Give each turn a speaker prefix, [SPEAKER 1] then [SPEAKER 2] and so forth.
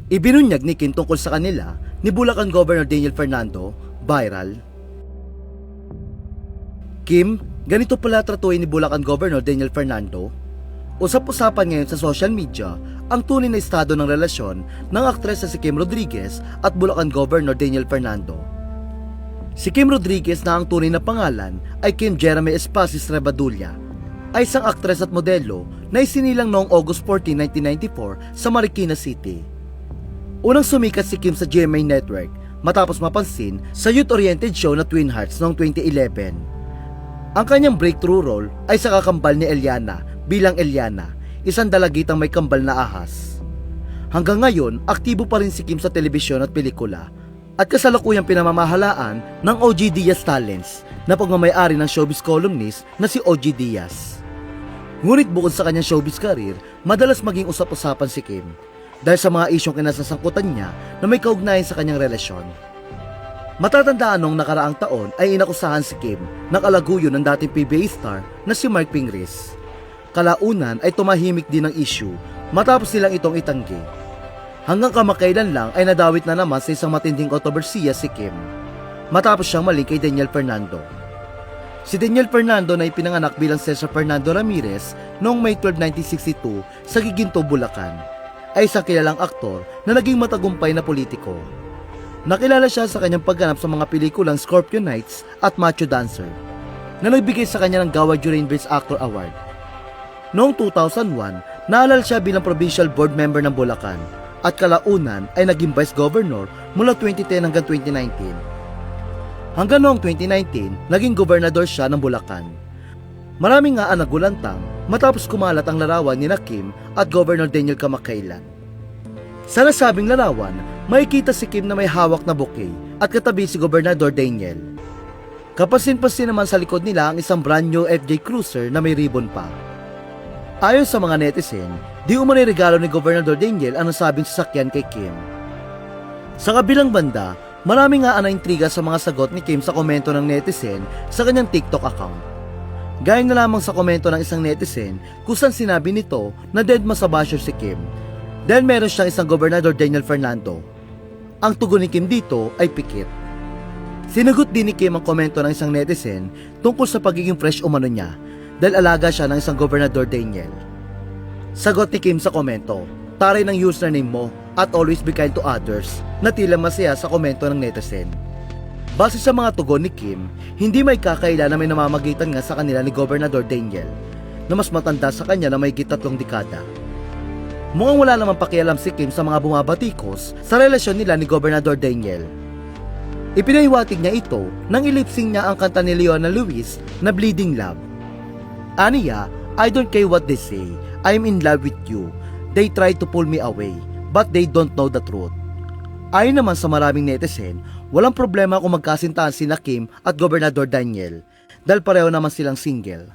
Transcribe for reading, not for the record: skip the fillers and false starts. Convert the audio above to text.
[SPEAKER 1] Ibinunyag ni Kim tungkol sa kanila ni Bulacan Governor Daniel Fernando, viral. Kim, ganito pala tratuhin ni Bulacan Governor Daniel Fernando? Usap-usapan ngayon sa social media ang tunay na estado ng relasyon ng aktres na si Kim Rodriguez at Bulacan Governor Daniel Fernando. Si Kim Rodriguez na ang tunay na pangalan ay Kim Jeremy Espacis Rebadulla, ay isang aktres at modelo na isinilang noong August 14, 1994 sa Marikina City. Unang sumikat si Kim sa GMA Network matapos mapansin sa youth-oriented show na Twin Hearts noong 2011. Ang kanyang breakthrough role ay sa kakambal ni Eliana bilang Eliana, isang dalagitang may kambal na ahas. Hanggang ngayon, aktibo pa rin si Kim sa telebisyon at pelikula at kasalukuyang pinamamahalaan ng OG Diaz Talents na pagmamayari ng showbiz columnist na si OG Diaz. Ngunit bukod sa kanyang showbiz career, madalas maging usap-usapan si Kim dahil sa mga isyong kinasasangkutan niya na may kaugnayan sa kanyang relasyon. Matatandaan noong nakaraang taon ay inakusahan si Kim ng kalaguyo ng dating PBA star na si Mark Pingris. Kalaunan ay tumahimik din ang issue matapos silang itong itanggi. Hanggang kamakailan lang ay nadawit na naman sa isang matinding kontrobersiya si Kim matapos siyang mali kay Daniel Fernando. Si Daniel Fernando na ipinanganak bilang Cesar Fernando Ramirez noong May 12, 1962 sa Giginto, Bulacan, ay isang kilalang aktor na naging matagumpay na politiko. Nakilala siya sa kanyang pagganap sa mga pelikulang Scorpio Nights at Macho Dancer, na nagbigay sa kanya ng Gawa Durain Best Actor Award. Noong 2001, naalala siya bilang Provincial Board Member ng Bulacan at kalaunan ay naging Vice Governor mula 2010 hanggang 2019. Hanggang noong 2019, naging Gobernador siya ng Bulacan. Maraming nga ang nagulantang matapos kumalat ang larawan ni Kim at Governor Daniel kamakailan. Sa nasabing larawan, makikita si Kim na may hawak na bouquet at katabi si Gobernador Daniel. Kapasin-pasin naman sa likod nila ang isang brand new FJ Cruiser na may ribbon pa. Ayon sa mga netizen, di umano'y regalo ni Gobernador Daniel ang nasabing sasakyan kay Kim. Sa kabilang banda, marami nga ang naintriga sa mga sagot ni Kim sa komento ng netizen sa kanyang TikTok account. Gaya na lamang sa komento ng isang netizen kung saan sinabi nito na deadma sa basher si Kim dahil meron siyang isang Gobernador Daniel Fernando. Ang tugon ni Kim dito ay pikit. Sinagot din ni Kim ang komento ng isang netizen tungkol sa pagiging fresh umano niya dahil alaga siya ng isang Gobernador Daniel. Sagot ni Kim sa komento, taray ng username mo at always be kind to others, na tila masaya sa komento ng netizen. Base sa mga tugon ni Kim, hindi may kakaila na may namamagitan nga sa kanila ni Gobernador Daniel na mas matanda sa kanya na may 3 dekada. Mukhang wala namang pakialam si Kim sa mga bumabatikos sa relasyon nila ni Gobernador Daniel. Ipinahiwatig niya ito nang ilipsing niya ang kanta ni Leona Lewis na Bleeding Love. Aniya, I don't care what they say, I'm in love with you. They try to pull me away, but they don't know the truth. Ayon naman sa maraming netizen, walang problema kung magkasintahan sina Kim at Gobernador Daniel dahil pareho naman silang single.